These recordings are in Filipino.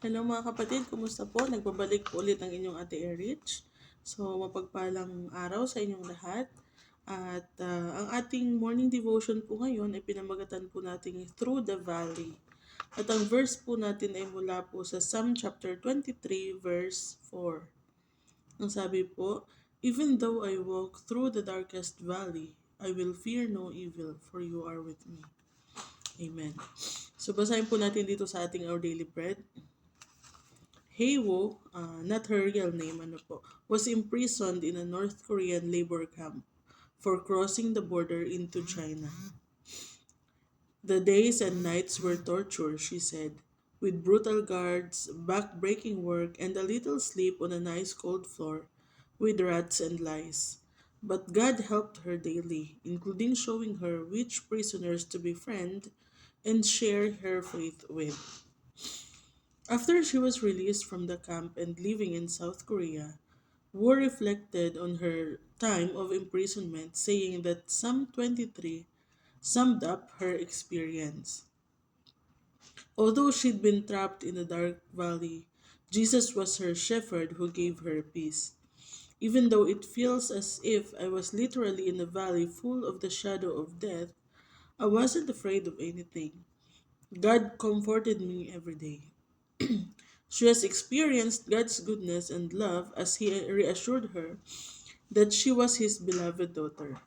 Hello mga kapatid, kumusta po? Nagbabalik po ulit ang inyong Ate Erich. So, mapagpalang araw sa inyong lahat. At ang ating morning devotion po ngayon ay pinamagatan po natin Through the Valley. At ang verse po natin ay mula po sa Psalm chapter 23 verse 4. Ang sabi po, "Even though I walk through the darkest valley, I will fear no evil, for you are with me." Amen. So, basahin po natin dito sa ating Our Daily Bread. Haewo, not her real name, was imprisoned in a North Korean labor camp for crossing the border into China. The days and nights were torture, she said, with brutal guards, back-breaking work, and a little sleep on a nice cold floor with rats and lice. But God helped her daily, including showing her which prisoners to befriend and share her faith with. After she was released from the camp and living in South Korea, Wu reflected on her time of imprisonment, saying that Psalm 23 summed up her experience. Although she'd been trapped in a dark valley, Jesus was her shepherd who gave her peace. Even though it feels as if I was literally in a valley full of the shadow of death, I wasn't afraid of anything. God comforted me every day. She has experienced God's goodness and love as He reassured her that she was His beloved daughter.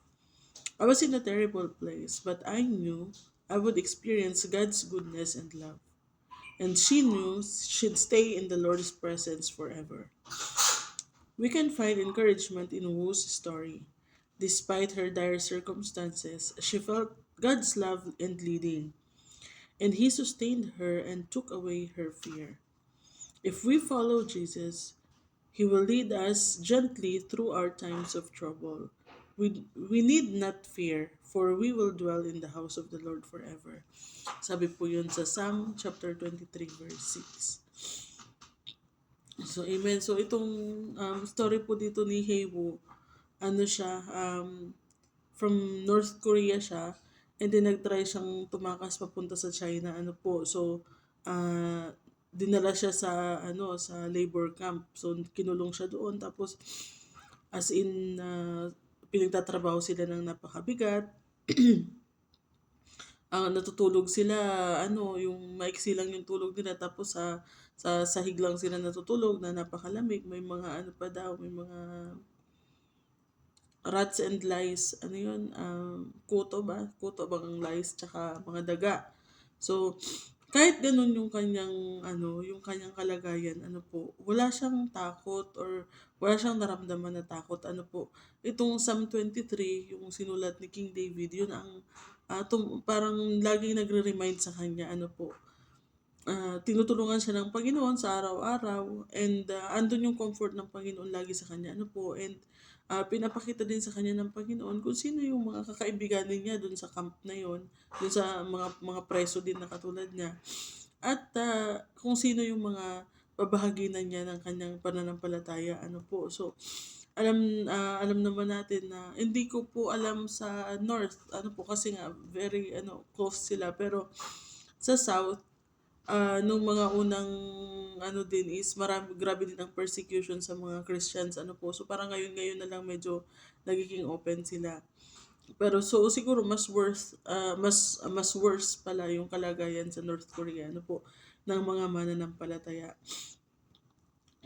I was in a terrible place, but I knew I would experience God's goodness and love. And she knew she'd stay in the Lord's presence forever. We can find encouragement in Wu's story. Despite her dire circumstances, she felt God's love and leading, and He sustained her and took away her fear. If we follow Jesus, He will lead us gently through our times of trouble. We need not fear, for we will dwell in the house of the Lord forever. Sabi po yun sa Psalm chapter 23 verse 6. So, amen. So, itong story po dito ni Haewo, ano siya, from North Korea siya, and then nagtry siyang tumakas papunta sa China, ano po. So, dinala siya sa, sa labor camp. So, kinulong siya doon. Tapos, as in, pinagtatrabaho sila ng napakabigat. Natutulog sila, yung maiksi lang yung tulog nila, tapos sa sahig lang sila natutulog na napakalamig, may mga ano pa daw, may mga rats and lice, ano yun, kuto ba? Kuto bang lice, tsaka mga daga. So, kahit ganun yung kanyang kalagayan, ano po, wala siyang takot or wala siyang naramdaman na takot, ano po. Itong Psalm 23, yung sinulat ni King David, yun ang parang laging nagre-remind sa kanya, ano po, tinutulungan siya ng Panginoon sa araw-araw, and andun yung comfort ng Panginoon lagi sa kanya, ano po, and pinapakita din sa kanya ng Panginoon kung sino yung mga kakaibigan niya dun sa camp na yon, dun sa mga preso din na katulad niya, at kung sino yung mga babahaginan niya ng kanyang pananampalataya, ano po. So, alam naman natin na hindi ko po alam sa north, ano po, kasi nga very close sila, pero sa south, nung mga unang din is grabe din ang persecution sa mga Christians, ano po. So parang ngayon na lang medyo nagiging open sila. Pero so siguro mas worse pala yung kalagayan sa North Korea, ano po, ng mga mananampalataya.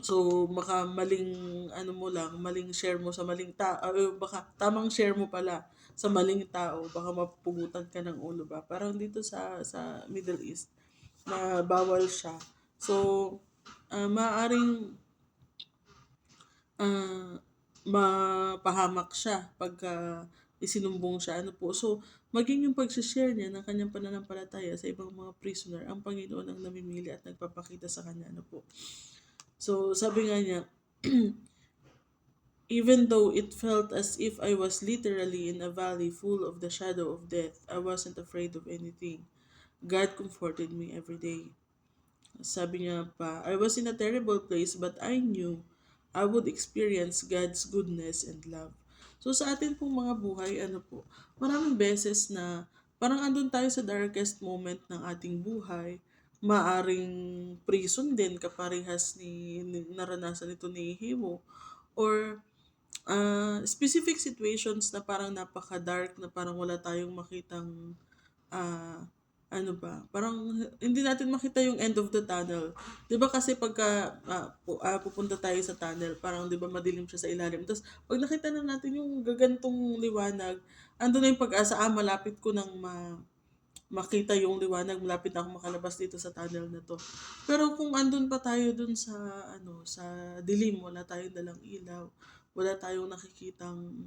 So baka maling share mo sa maling tao, baka tamang share mo pala sa maling tao, baka mapupugutan ka ng ulo ba. Parang dito sa Middle East na bawal siya. So, maaaring mapahamak siya pagka isinumbong siya. Ano po. So, maging yung pag-share niya ng kanyang pananampalataya sa ibang mga prisoner, ang Panginoon ang namimili at nagpapakita sa kanya. Ano po. So, sabi nga niya, even though it felt as if I was literally in a valley full of the shadow of death, I wasn't afraid of anything. God comforted me every day. Sabi niya pa, I was in a terrible place but I knew I would experience God's goodness and love. So sa atin pong mga buhay, ano po, maraming beses na parang andun tayo sa darkest moment ng ating buhay, maaring prison din kaparehas naranasan nito ni Himo, or specific situations na parang napaka-dark na parang wala tayong makitang ano ba, parang hindi natin makita yung end of the tunnel. 'Di ba kasi pagka pupunta tayo sa tunnel, parang 'di ba madilim siya sa ilalim. Tapos pag nakita na natin yung gagantong liwanag, andun na yung pag-asa, malapit ko nang makita yung liwanag, malapit na ako makalabas dito sa tunnel na to. Pero kung andun pa tayo dun sa sa dilim, wala tayong dalang ilaw, wala tayong nakikitang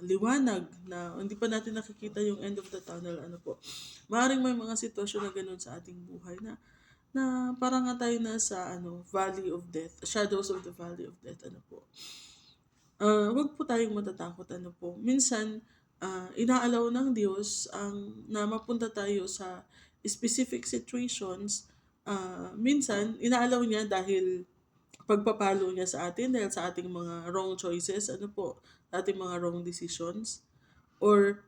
liwanag, na hindi pa natin nakikita yung end of the tunnel, ano po. Maaaring may mga sitwasyon na ganun sa ating buhay na parang nga tayo nasa valley of death, shadows of the valley of death, ano po. Wag po tayong matatakot, ano po. Minsan, inaalaw ng Diyos na mapunta tayo sa specific situations. Minsan, inaalaw niya dahil pagpapalo niya sa atin, dahil sa ating mga wrong choices, ano po, ating mga wrong decisions. Or,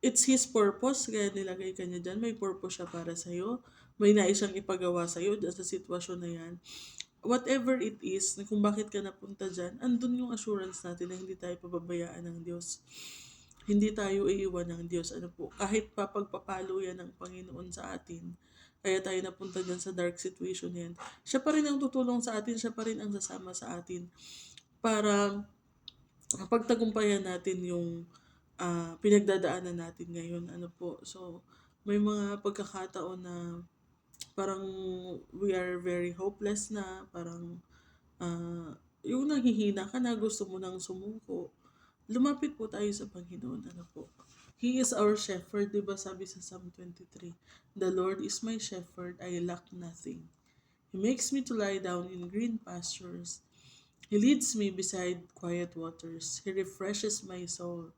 it's His purpose, kaya nilagay ka niya dyan. May purpose siya para sa'yo. May nais siyang ipagawa sa'yo dyan sa sitwasyon na yan. Whatever it is, na kung bakit ka napunta dyan, andun yung assurance natin na hindi tayo pababayaan ng Diyos. Hindi tayo iiwan ng Diyos. Ano po, kahit pa pagpapalo yan ng Panginoon sa atin, kaya tayo napunta dyan sa dark situation yan, siya pa rin ang tutulong sa atin, siya pa rin ang sasama sa atin para pagtagumpayan natin yung pinagdadaanan natin ngayon. Ano po, so may mga pagkakataon na parang we are very hopeless na, parang yung nanghihina ka na, gusto mo nang sumuko, lumapit po tayo sa Panginoon. Ano po, He is our shepherd, di ba sabi sa Psalm 23, "The Lord is my shepherd, I lack nothing. He makes me to lie down in green pastures. He leads me beside quiet waters. He refreshes my soul.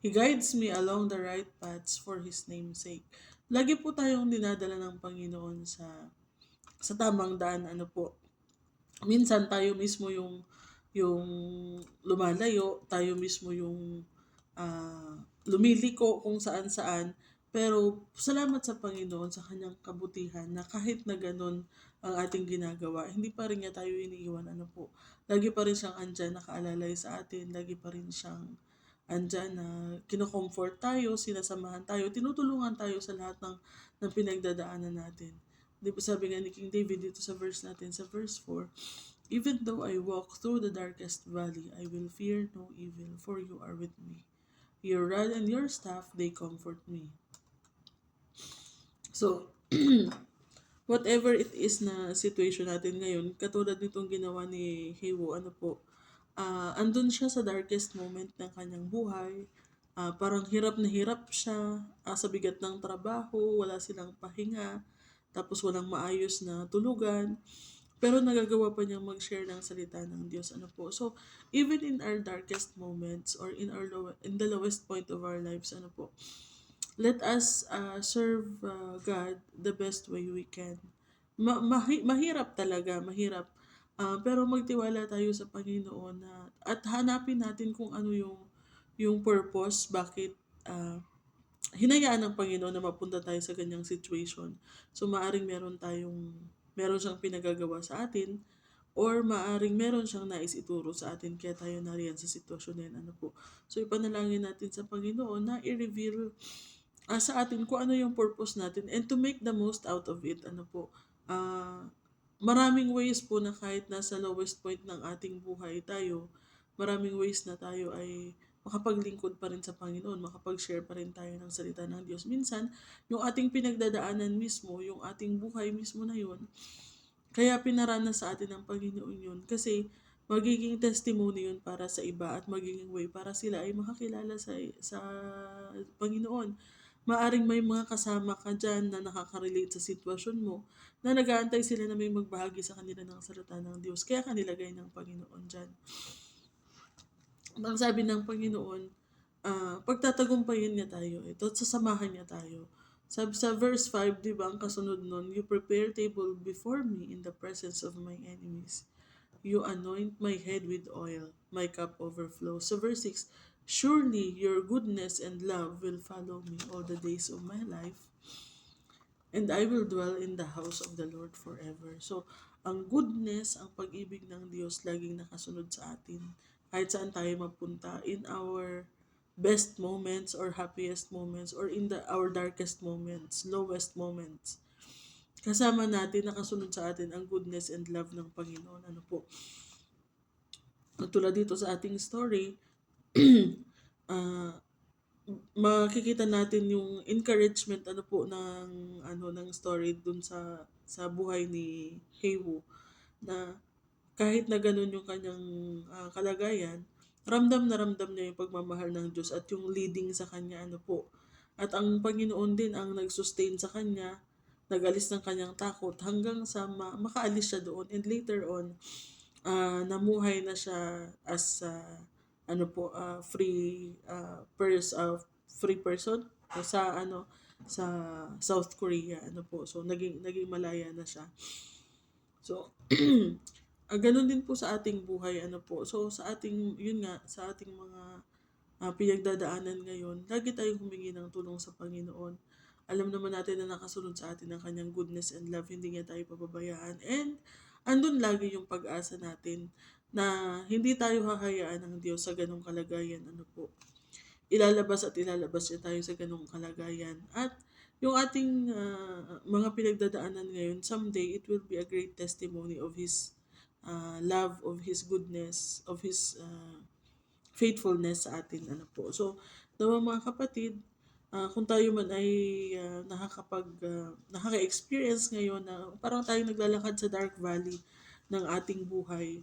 He guides me along the right paths for His name's sake." Lagi po tayong dinadala ng Panginoon sa tamang daan, ano po. Minsan tayo mismo yung lumalayo, tayo mismo yung lumiliko kung saan-saan. Pero salamat sa Panginoon sa kanyang kabutihan na kahit na ganun ang ating ginagawa, hindi pa rin niya tayo iniiwan, ano po. Lagi pa rin siyang andyan, nakaalalay sa atin, lagi pa rin siyang andyan na kino-comfort tayo, sinasamahan tayo, tinutulungan tayo sa lahat ng pinagdadaanan natin. Di ba sabi nga ni King David dito sa verse natin, sa verse 4, "Even though I walk through the darkest valley, I will fear no evil, for you are with me. Your rod and your staff, they comfort me." So, whatever it is na situation natin ngayon, katulad nitong ginawa ni Hewo, ano po, andun siya sa darkest moment ng kanyang buhay. Parang hirap na hirap siya sa bigat ng trabaho, wala silang pahinga, tapos walang maayos na tulugan. Pero nagagawa pa niyang mag-share ng salita ng Diyos, ano po. So, even in our darkest moments, or in the lowest point of our lives, ano po, let us serve God the best way we can. Mahirap talaga, mahirap. Pero magtiwala tayo sa Panginoon at hanapin natin kung ano yung purpose, bakit hinayaan ng Panginoon na mapunta tayo sa ganyang situation. So maaring meron siyang pinagagawa sa atin, or maaring meron siyang nais ituro sa atin, kaya tayo nariyan sa sitwasyon na yan, ano po. So ipanalangin natin sa Panginoon na i-reveal sa atin kung ano yung purpose natin, and to make the most out of it, ano po. Maraming ways po na kahit nasa lowest point ng ating buhay tayo, maraming ways na tayo ay makapaglingkod pa rin sa Panginoon, makapag-share pa rin tayo ng salita ng Diyos. Minsan, yung ating pinagdadaanan mismo, yung ating buhay mismo na yun, kaya pinaranas sa atin ng Panginoon yun. Kasi magiging testimony yun para sa iba, at magiging way para sila ay makakilala sa Panginoon. Maaring may mga kasama ka dyan na nakaka-relate sa sitwasyon mo, na nag-aantay sila na may magbahagi sa kanila ng salita ng Diyos. Kaya kanilagay ng Panginoon dyan. Ang sabi ng Panginoon, pagtatagumpayin niya tayo, ito, sasamahan niya tayo. Sabi sa verse 5, di ba, ang kasunod nun, "You prepare table before me in the presence of my enemies. You anoint my head with oil, my cup overflows." So verse 6, "Surely your goodness and love will follow me all the days of my life, and I will dwell in the house of the Lord forever. So, ang goodness, ang pag-ibig ng Diyos laging nakasunod sa atin. Kahit saan tayo mapunta, in our best moments or happiest moments or in our darkest moments, lowest moments. Kasama natin, nakasunod sa atin ang goodness and love ng Panginoon. Ano po? Tulad dito sa ating story, ah, makikita natin yung encouragement ng story dun sa buhay ni Heiwu, na kahit na ganun yung kanyang kalagayan, ramdam na ramdam niya yung pagmamahal ng Diyos at yung leading sa kanya, ano po. At ang Panginoon din ang nag-sustain sa kanya, nag-alis ng kanyang takot hanggang sa makaalis siya doon, and later on namuhay na siya as free person sa sa South Korea, ano po. So naging malaya na siya. So ganun din po sa ating buhay, ano po. So sa ating yun nga, sa ating mga pinagdadaanan ngayon, lagi tayong humingi ng tulong sa Panginoon. Alam naman natin na nakasunod sa atin ang kanyang goodness and love, hindi niya tayo pababayaan. And andun lagi yung pag-asa natin na hindi tayo hahayaan ng Diyos sa ganong kalagayan. Ano po, ilalabas at ilalabas niya tayo sa ganong kalagayan. At yung ating mga pinagdadaanan ngayon, someday it will be a great testimony of His love, of His goodness, of His faithfulness sa atin. Ano po. So, nawa mga kapatid, kung tayo man ay nakaka-experience ngayon na parang tayo naglalakad sa dark valley ng ating buhay,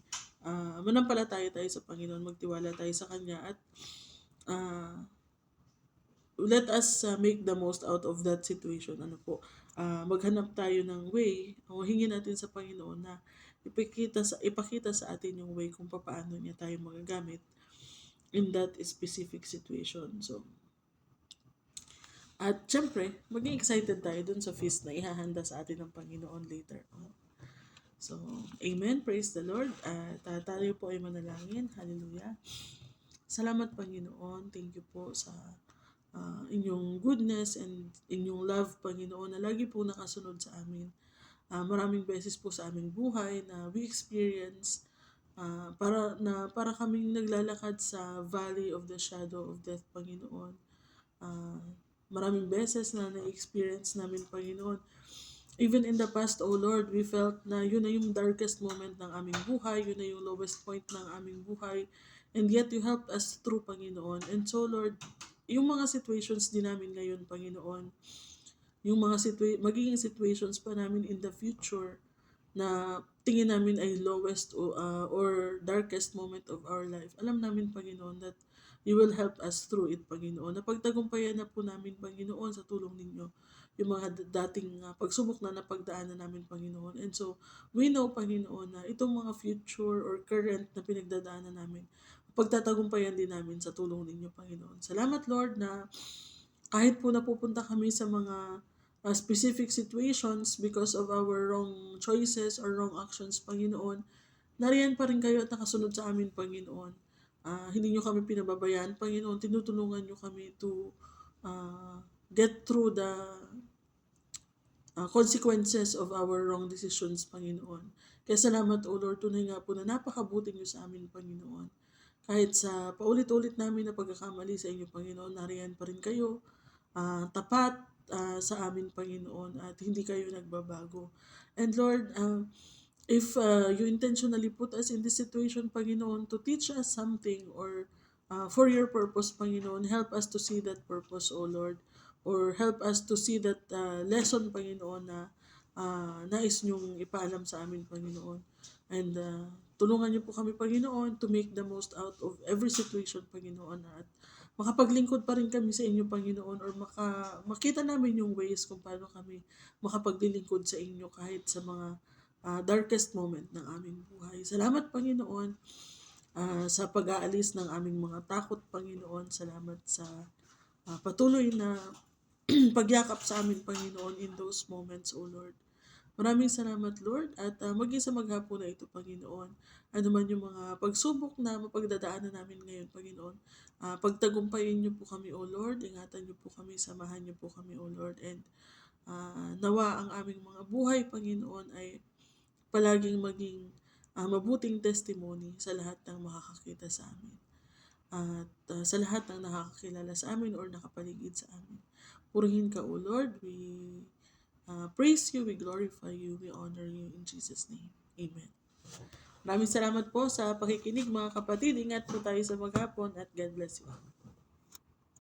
manampalataya tayo sa Panginoon, magtiwala tayo sa Kanya, at uh, let us make the most out of that situation. Ano po, maghanap tayo ng way, o hingin natin sa Panginoon na ipakita sa atin yung way kung paano niya tayo magagamit in that specific situation. So, at syempre, maging excited tayo dun sa feast na ihahanda sa atin ng Panginoon later on. So, amen. Praise the Lord. At tayo po ay manalangin. Hallelujah. Salamat, Panginoon. Thank you po sa inyong goodness and inyong love, Panginoon, na lagi po nakasunod sa amin. Maraming beses po sa aming buhay na we experience para kaming naglalakad sa valley of the shadow of death, Panginoon. Maraming beses na na-experience namin, Panginoon. Even in the past, O Lord, we felt na yun na yung darkest moment ng aming buhay, yun na yung lowest point ng aming buhay, and yet you helped us through, Panginoon. And so, Lord, yung mga situations din namin ngayon, Panginoon, yung mga magiging situations pa namin in the future na tingin namin ay lowest or darkest moment of our life, alam namin, Panginoon, that you will help us through it, Panginoon. Napagtagumpayan na po namin, Panginoon, sa tulong ninyo, yung mga dating pagsubok na napagdaanan namin, Panginoon. And so, we know, Panginoon, na itong mga future or current na pinagdadaanan namin, pagtatagumpayan din namin sa tulong ninyo, Panginoon. Salamat, Lord, na kahit po napupunta kami sa mga specific situations because of our wrong choices or wrong actions, Panginoon, nariyan pa rin kayo at nakasunod sa amin, Panginoon. Hindi nyo kami pinababayaan, Panginoon. Tinutulungan nyo kami to get through the consequences of our wrong decisions, Panginoon. Kaya salamat, O Lord, tunay nga po na napakabuti nyo sa amin, Panginoon. Kahit sa paulit-ulit namin na pagkakamali sa inyo, Panginoon, nariyan pa rin kayo, tapat sa amin, Panginoon, at hindi kayo nagbabago. And Lord, if you intentionally put us in this situation, Panginoon, to teach us something or for your purpose, Panginoon, help us to see that purpose, O Lord, or help us to see that lesson, Panginoon, na nais nyong ipaalam sa amin, Panginoon. And tulungan niyo po kami, Panginoon, to make the most out of every situation, Panginoon, at makapaglingkod pa rin kami sa inyo, Panginoon, or makita namin yung ways kung paano kami makapaglilingkod sa inyo kahit sa mga darkest moment ng aming buhay. Salamat, Panginoon, sa pag-aalis ng aming mga takot, Panginoon. Salamat sa patuloy na pagyakap sa amin, Panginoon, in those moments, O Lord. Maraming salamat, Lord, at maging sa maghapon na ito, Panginoon, ano man yung mga pagsubok na mapagdadaanan namin ngayon, Panginoon, pagtagumpayin niyo po kami, O Lord, ingatan niyo po kami, samahan niyo po kami, O Lord, and Nawa ang aming mga buhay, Panginoon, ay palaging maging mabuting testimony sa lahat ng makakakita sa amin. At sa lahat ng nakakakilala sa amin or nakapaligid sa amin. Purihin ka, O Lord. We praise you, we glorify you, we honor you in Jesus' name. Amen. Maraming salamat po sa pakikinig, mga kapatid. Ingat po tayo sa maghapon at God bless you all.